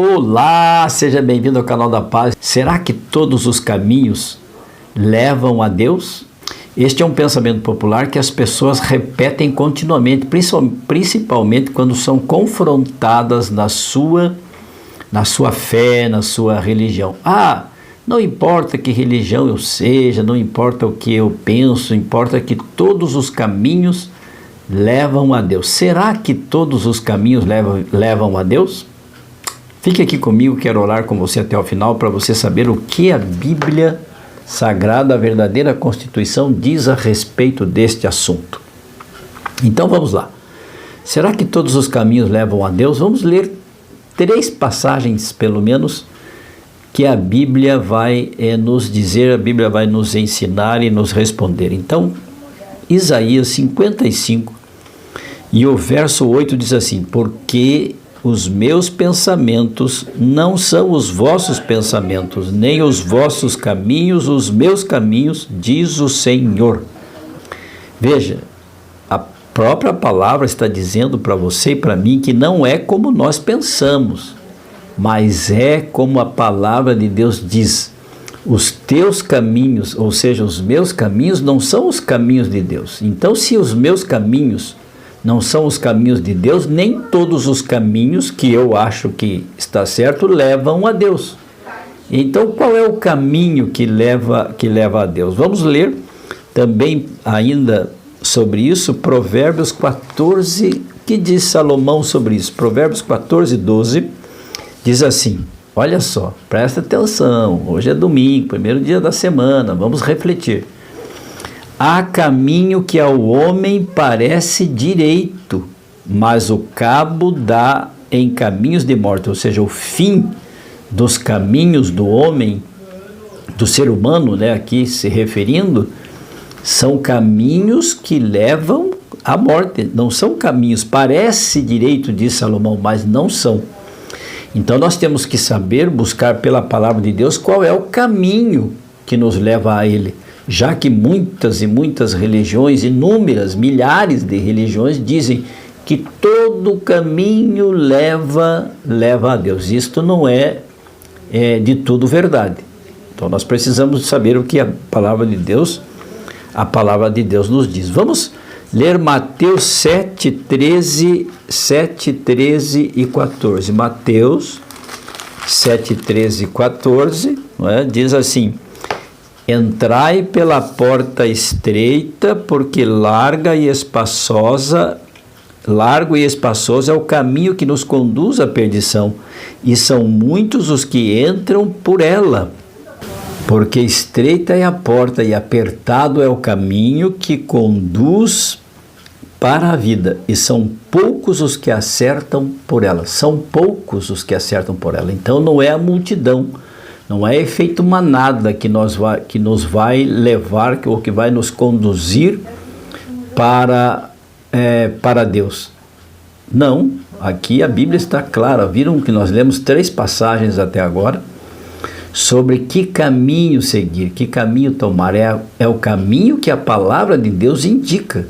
Olá, seja bem-vindo ao canal da Paz. Será que todos os caminhos levam a Deus? Este é um pensamento popular que as pessoas repetem continuamente, principalmente quando são confrontadas na sua fé, na sua religião. Não importa que religião eu seja, não importa o que eu penso, importa que todos os caminhos levam a Deus. Será que todos os caminhos levam a Deus? Fique aqui comigo, quero orar com você até o final para você saber o que a Bíblia Sagrada, a verdadeira Constituição, diz a respeito deste assunto. Então vamos lá. Será que todos os caminhos levam a Deus? Vamos ler 3 passagens, pelo menos, que a Bíblia vai nos dizer, a Bíblia vai nos ensinar e nos responder. Então, Isaías 55 e o verso 8 diz assim: porque os meus pensamentos não são os vossos pensamentos, nem os vossos caminhos, os meus caminhos, diz o Senhor. Veja, a própria palavra está dizendo para você e para mim que não é como nós pensamos, mas é como a palavra de Deus diz. Os teus caminhos, ou seja, os meus caminhos, não são os caminhos de Deus. Então, se os meus caminhos não são os caminhos de Deus, nem todos os caminhos que eu acho que está certo levam a Deus. Então, qual é o caminho que leva a Deus? Vamos ler também ainda sobre isso, Provérbios 14, que diz Salomão sobre isso? Provérbios 14, 12, diz assim, olha só, presta atenção, hoje é domingo, primeiro dia da semana, vamos refletir. Há caminho que ao homem parece direito, mas o cabo dá em caminhos de morte, ou seja, o fim dos caminhos do homem, do ser humano, aqui se referindo, são caminhos que levam à morte, não são caminhos, parece direito, diz Salomão, mas não são. Então nós temos que saber, buscar pela palavra de Deus qual é o caminho que nos leva a Ele. Já que muitas e muitas religiões, inúmeras, milhares de religiões dizem que todo caminho leva a Deus. Isto não é de tudo verdade. Então nós precisamos saber o que a palavra de Deus nos diz. Vamos ler Mateus 7, 13 e 14. Mateus 7, 13 e 14, diz assim: entrai pela porta estreita, porque largo e espaçoso é o caminho que nos conduz à perdição, e são muitos os que entram por ela. Porque estreita é a porta e apertado é o caminho que conduz para a vida, e são poucos os que acertam por ela. São poucos os que acertam por ela. Então não é a multidão, não é efeito manada que nos vai levar, ou que vai nos conduzir para Deus. Não, aqui a Bíblia está clara. Viram que nós lemos 3 passagens até agora sobre que caminho seguir, que caminho tomar. É o caminho que a palavra de Deus indica.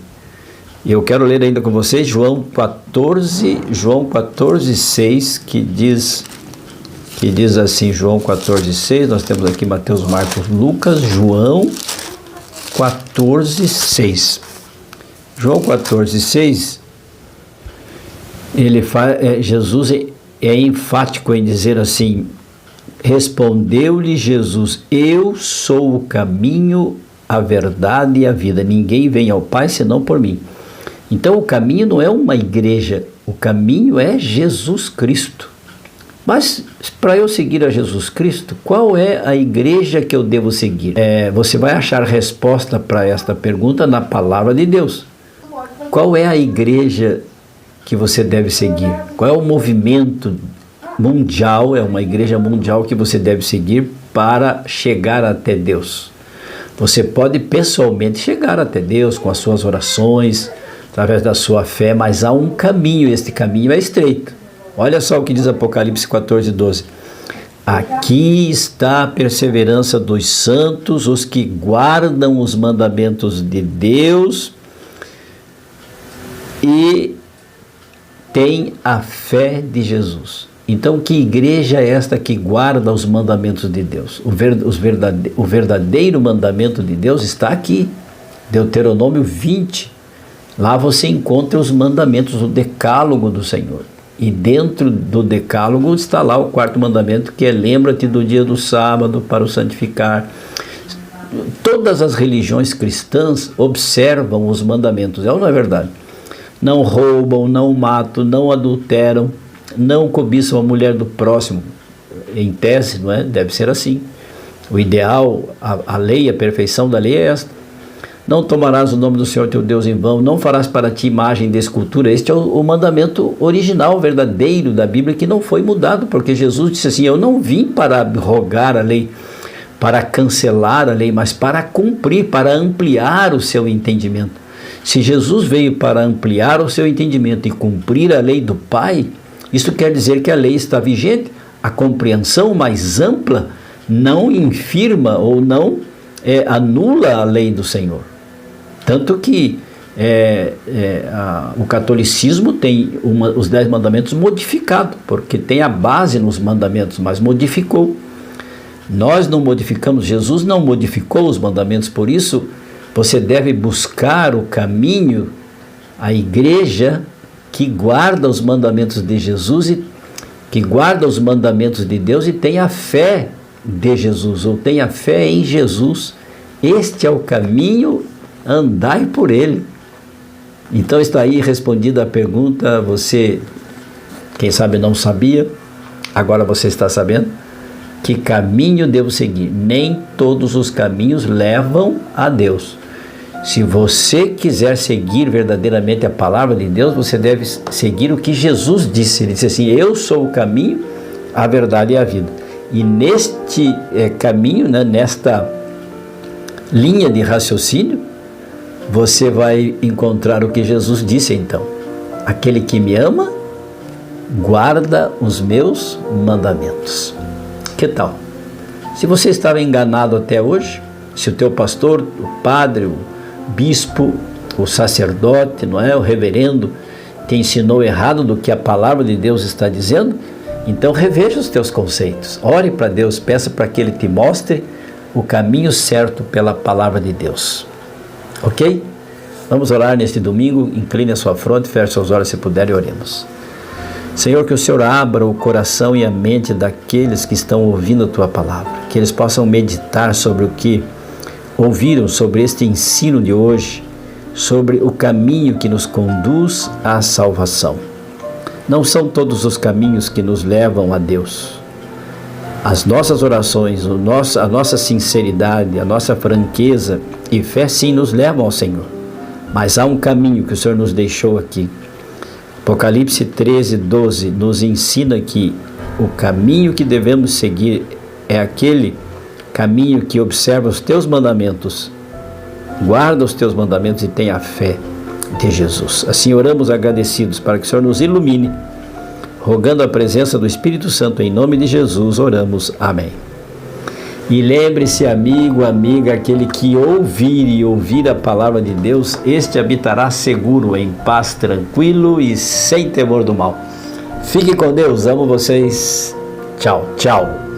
Eu quero ler ainda com vocês João 14, 6, que diz assim, João 14, 6, nós temos aqui Mateus, Marcos, Lucas, João 14, 6. João 14, 6, Jesus é enfático em dizer assim: respondeu-lhe Jesus, eu sou o caminho, a verdade e a vida, ninguém vem ao Pai senão por mim. Então o caminho não é uma igreja, o caminho é Jesus Cristo. Mas para eu seguir a Jesus Cristo, qual é a igreja que eu devo seguir? Você vai achar resposta para esta pergunta na palavra de Deus. Qual é a igreja que você deve seguir? Qual é o movimento mundial, é uma igreja mundial que você deve seguir para chegar até Deus? Você pode pessoalmente chegar até Deus com as suas orações, através da sua fé, mas há um caminho, este caminho é estreito. Olha só o que diz Apocalipse 14, 12. Aqui está a perseverança dos santos, os que guardam os mandamentos de Deus e têm a fé de Jesus. Então, que igreja é esta que guarda os mandamentos de Deus? O verdadeiro mandamento de Deus está aqui, Deuteronômio 20. Lá você encontra os mandamentos, o decálogo do Senhor. E dentro do decálogo está lá o quarto mandamento, que é: lembra-te do dia do sábado para o santificar. Todas as religiões cristãs observam os mandamentos, é ou não é verdade? Não roubam, não matam, não adulteram, não cobiçam a mulher do próximo. Em tese, não é? Deve ser assim. O ideal, a lei, a perfeição da lei é esta. Não tomarás o nome do Senhor teu Deus em vão, não farás para ti imagem de escultura. Este é o mandamento original, verdadeiro da Bíblia, que não foi mudado, porque Jesus disse assim: eu não vim para abrogar a lei, para cancelar a lei, mas para cumprir, para ampliar o seu entendimento. Se Jesus veio para ampliar o seu entendimento e cumprir a lei do Pai, isso quer dizer que a lei está vigente. A compreensão mais ampla não infirma ou não anula a lei do Senhor. Tanto que o catolicismo tem os 10 mandamentos modificados, porque tem a base nos mandamentos, mas modificou. Nós não modificamos, Jesus não modificou os mandamentos, por isso você deve buscar o caminho, a igreja que guarda os mandamentos de Jesus, que guarda os mandamentos de Deus e tem a fé de Jesus, ou tem a fé em Jesus. Este é o caminho, andai por ele. Então está aí respondida a pergunta. Você, quem sabe, não sabia, agora você está sabendo. Que caminho devo seguir? Nem todos os caminhos levam a Deus. Se você quiser seguir verdadeiramente a palavra de Deus, você deve seguir o que Jesus disse. Ele disse assim: eu sou o caminho, a verdade e a vida. E neste caminho, né, nesta linha de raciocínio, você vai encontrar o que Jesus disse então: aquele que me ama, guarda os meus mandamentos. Que tal? Se você estava enganado até hoje, se o teu pastor, o padre, o bispo, o sacerdote, não é, o reverendo, te ensinou errado do que a palavra de Deus está dizendo, então reveja os teus conceitos. Ore para Deus, peça para que Ele te mostre o caminho certo pela palavra de Deus. Ok? Vamos orar neste domingo. Incline a sua fronte, feche seus olhos se puder e oremos. Senhor, que o Senhor abra o coração e a mente daqueles que estão ouvindo a Tua palavra, que eles possam meditar sobre o que ouviram, sobre este ensino de hoje, sobre o caminho que nos conduz à salvação. Não são todos os caminhos que nos levam a Deus. As nossas orações, a nossa sinceridade, a nossa franqueza e fé sim nos levam ao Senhor. Mas há um caminho que o Senhor nos deixou aqui. Apocalipse 13:12 nos ensina que o caminho que devemos seguir é aquele caminho que observa os teus mandamentos, guarda os teus mandamentos e tem a fé de Jesus. Assim oramos agradecidos para que o Senhor nos ilumine, rogando a presença do Espírito Santo, em nome de Jesus oramos, amém. E lembre-se, amigo, amiga, aquele que ouvir a palavra de Deus, este habitará seguro, em paz, tranquilo e sem temor do mal. Fique com Deus, amo vocês, tchau, tchau.